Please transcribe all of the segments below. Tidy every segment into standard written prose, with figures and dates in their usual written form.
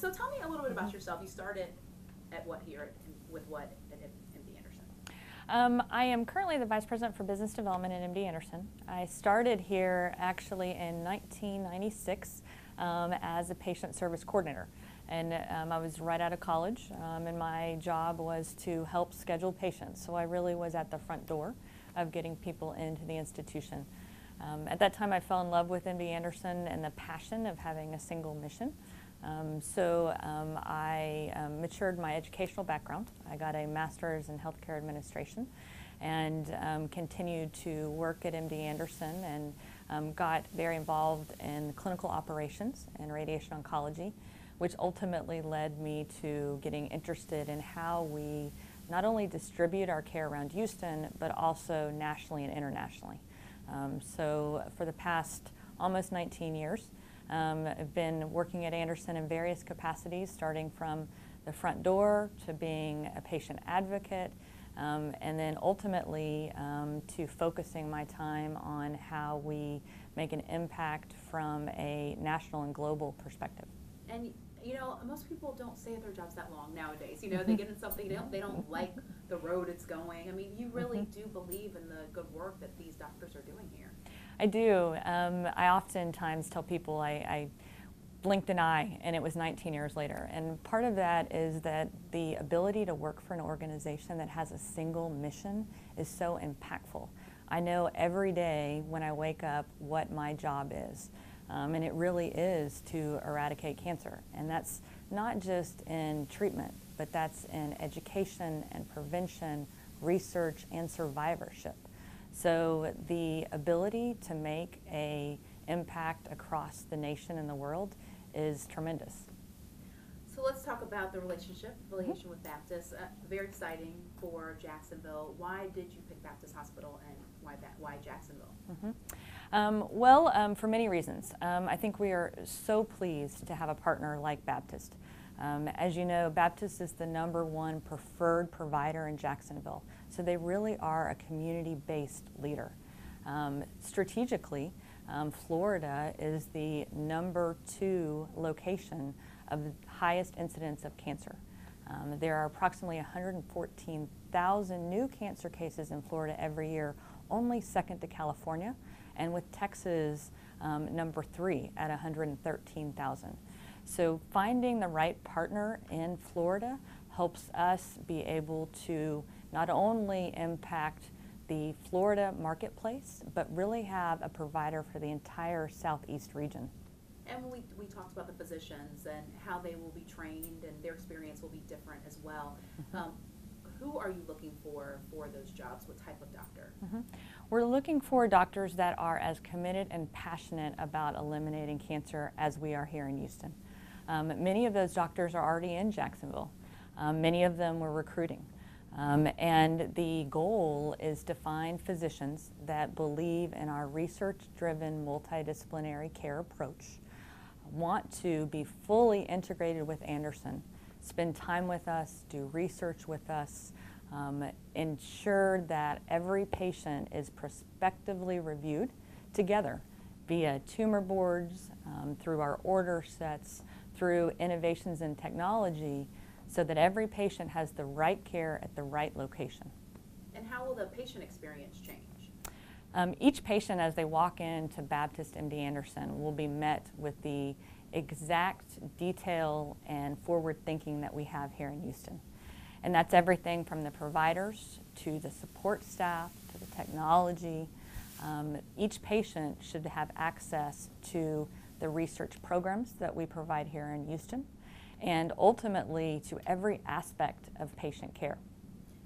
So tell me a little bit about yourself. You started at what here, with what at MD Anderson? I am currently the Vice President for Business Development at MD Anderson. I started here actually in 1996 as a patient service coordinator. And I was right out of college, and my job was to help schedule patients. So I really was at the front door of getting people into the institution. At that time, I fell in love with MD Anderson and the passion of having a single mission. I matured my educational background. I got a master's in healthcare administration and continued to work at MD Anderson and got very involved in clinical operations and radiation oncology, which ultimately led me to getting interested in how we not only distribute our care around Houston, but also nationally and internationally. So for the past almost 19 years, I've been working at Anderson in various capacities, starting from the front door to being a patient advocate, and then ultimately to focusing my time on how we make an impact from a national and global perspective. And you know, most people don't stay at their jobs that long nowadays. You know, they get in something, they don't like the road it's going. I mean, you really do believe in the good work that these doctors are doing here. I do. I oftentimes tell people I blinked an eye and it was 19 years later. And part of that is that the ability to work for an organization that has a single mission is so impactful. I know every day when I wake up what my job is. And it really is to eradicate cancer. And that's not just in treatment, but that's in education and prevention, research, and survivorship. So the ability to make an impact across the nation and the world is tremendous. So let's talk about the affiliation with Baptist. Very exciting for Jacksonville. Why did you pick Baptist Hospital and why Jacksonville? For many reasons. I think we are so pleased to have a partner like Baptist. As you know, Baptist is the #1 preferred provider in Jacksonville. So they really are a community-based leader. Strategically, Florida is the #2 location of the highest incidence of cancer. There are approximately 114,000 new cancer cases in Florida every year, only second to California, and with Texas #3 at 113,000. So finding the right partner in Florida helps us be able to not only impact the Florida marketplace, but really have a provider for the entire Southeast region. And we talked about the physicians and how they will be trained and their experience will be different as well. Who are you looking for those jobs? What type of doctor? We're looking for doctors that are as committed and passionate about eliminating cancer as we are here in Houston. Many of those doctors are already in Jacksonville. Many of them we're recruiting. And the goal is to find physicians that believe in our research-driven multidisciplinary care approach, want to be fully integrated with Anderson, spend time with us, do research with us, ensure that every patient is prospectively reviewed together via tumor boards, through our order sets, through innovations in technology, so that every patient has the right care at the right location. And how will the patient experience change? Each patient, as they walk into Baptist MD Anderson, will be met with the exact detail and forward thinking that we have here in Houston. And that's everything from the providers to the support staff to the technology. Each patient should have access to the research programs that we provide here in Houston, and ultimately to every aspect of patient care.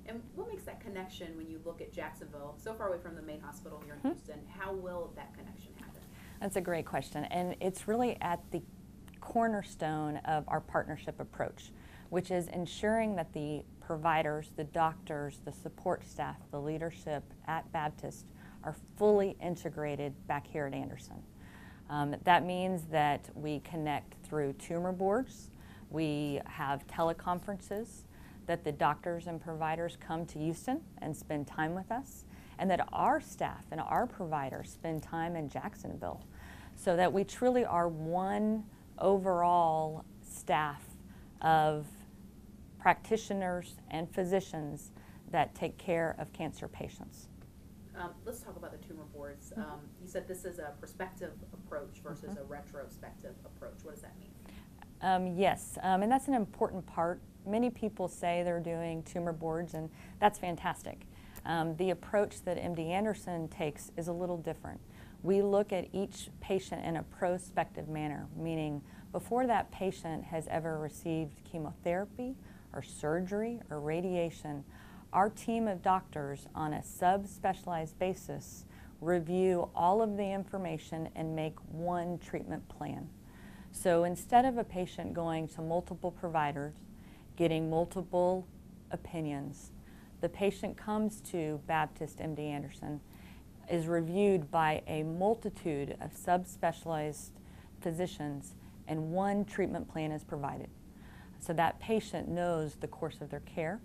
And what makes that connection when you look at Jacksonville, so far away from the main hospital here in Houston? How will that connection happen? That's a great question, and it's really at the cornerstone of our partnership approach, which is ensuring that the providers, the doctors, the support staff, the leadership at Baptist are fully integrated back here at Anderson. That means that we connect through tumor boards, we have teleconferences, that the doctors and providers come to Houston and spend time with us, and that our staff and our providers spend time in Jacksonville, so that we truly are one overall staff of practitioners and physicians that take care of cancer patients. Let's talk about the tumor boards. You said this is a prospective approach versus a retrospective approach. What does that mean? Yes, and that's an important part. Many people say they're doing tumor boards, and that's fantastic. The approach that MD Anderson takes is a little different. We look at each patient in a prospective manner, meaning before that patient has ever received chemotherapy or surgery or radiation, our team of doctors on a subspecialized basis review all of the information and make one treatment plan. So instead of a patient going to multiple providers, getting multiple opinions, the patient comes to Baptist MD Anderson, is reviewed by a multitude of subspecialized physicians, and one treatment plan is provided. So that patient knows the course of their care,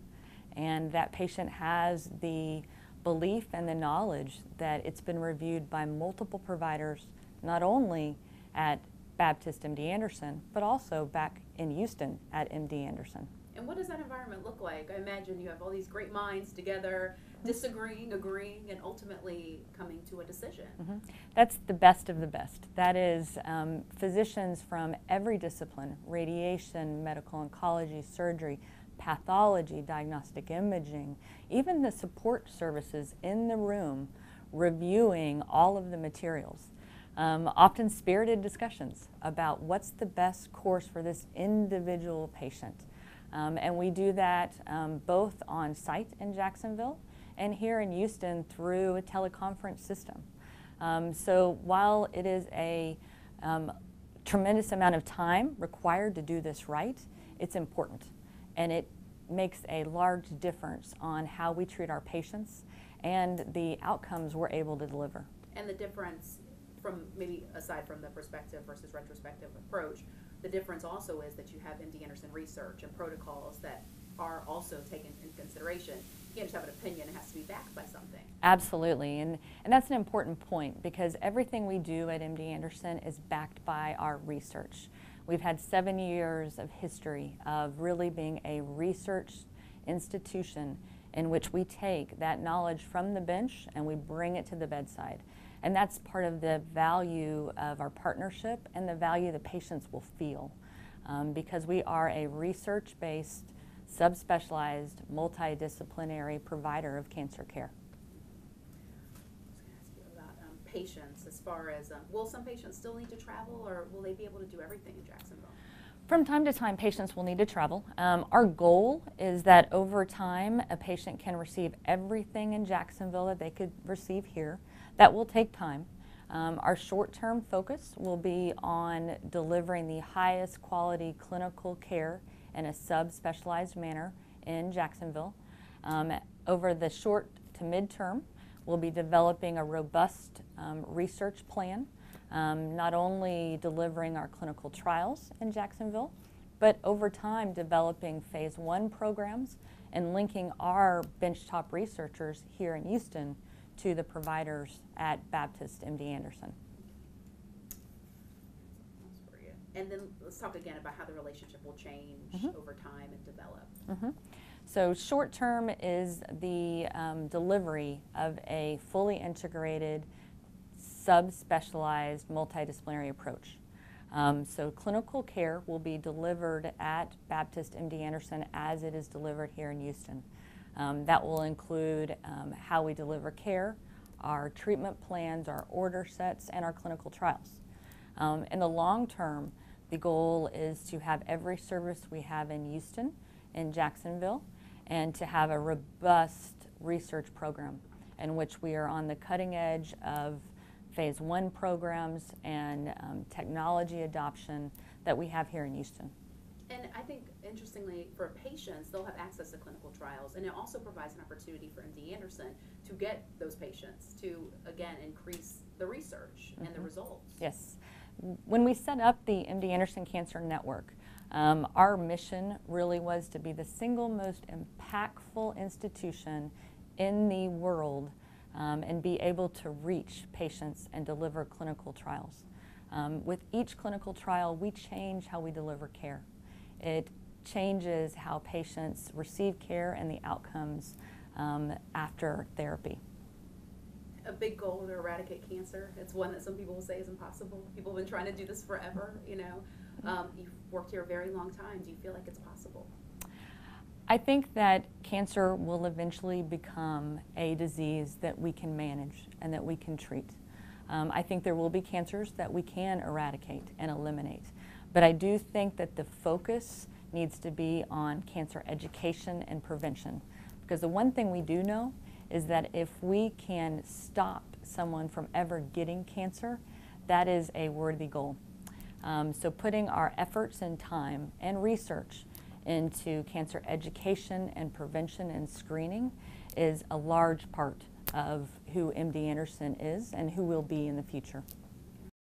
and that patient has the belief and the knowledge that it's been reviewed by multiple providers, not only at Baptist MD Anderson, but also back in Houston at MD Anderson. And what does that environment look like? I imagine you have all these great minds together, disagreeing, agreeing, and ultimately coming to a decision. That's the best of the best. That is physicians from every discipline, radiation, medical oncology, surgery, pathology, diagnostic imaging, even the support services in the room reviewing all of the materials. Often spirited discussions about what's the best course for this individual patient. And we do that both on site in Jacksonville and here in Houston through a teleconference system. So while it is a tremendous amount of time required to do this right, it's important. And it makes a large difference on how we treat our patients and the outcomes we're able to deliver. And the difference from maybe aside from the prospective versus retrospective approach, the difference also is that you have MD Anderson research and protocols that are also taken into consideration. You can't just have an opinion, it has to be backed by something. Absolutely, and that's an important point because everything we do at MD Anderson is backed by our research. We've had 7 years of history of really being a research institution in which we take that knowledge from the bench and we bring it to the bedside. And that's part of the value of our partnership and the value the patients will feel because we are a research-based, subspecialized, multidisciplinary provider of cancer care. I was going to ask you about patients as far as, will some patients still need to travel or will they be able to do everything in Jacksonville? From time to time, patients will need to travel. Our goal is that over time, a patient can receive everything in Jacksonville that they could receive here. That will take time. Our short-term focus will be on delivering the highest quality clinical care in a subspecialized manner in Jacksonville. Over the short to mid-term, we'll be developing a robust research plan, not only delivering our clinical trials in Jacksonville, but over time developing phase 1 programs and linking our benchtop researchers here in Houston to the providers at Baptist MD Anderson. And then let's talk again about how the relationship will change over time and develop. So short term is the delivery of a fully integrated, subspecialized, multidisciplinary approach. So clinical care will be delivered at Baptist MD Anderson as it is delivered here in Houston. That will include how we deliver care, our treatment plans, our order sets, and our clinical trials. In the long term, the goal is to have every service we have in Houston, in Jacksonville, and to have a robust research program in which we are on the cutting edge of phase 1 programs and technology adoption that we have here in Houston. And I think, interestingly, for patients, they'll have access to clinical trials, and it also provides an opportunity for MD Anderson to get those patients to, again, increase the research and the results. Yes. When we set up the MD Anderson Cancer Network, our mission really was to be the single most impactful institution in the world and be able to reach patients and deliver clinical trials. With each clinical trial, we change how we deliver care. It changes how patients receive care and the outcomes after therapy. A big goal to eradicate cancer. It's one that some people will say is impossible. People have been trying to do this forever, you know. You've worked here a very long time. Do you feel like it's possible? I think that cancer will eventually become a disease that we can manage and that we can treat. I think there will be cancers that we can eradicate and eliminate. But I do think that the focus needs to be on cancer education and prevention. Because the one thing we do know is that if we can stop someone from ever getting cancer, that is a worthy goal. So putting our efforts and time and research into cancer education and prevention and screening is a large part of who MD Anderson is and who will be in the future.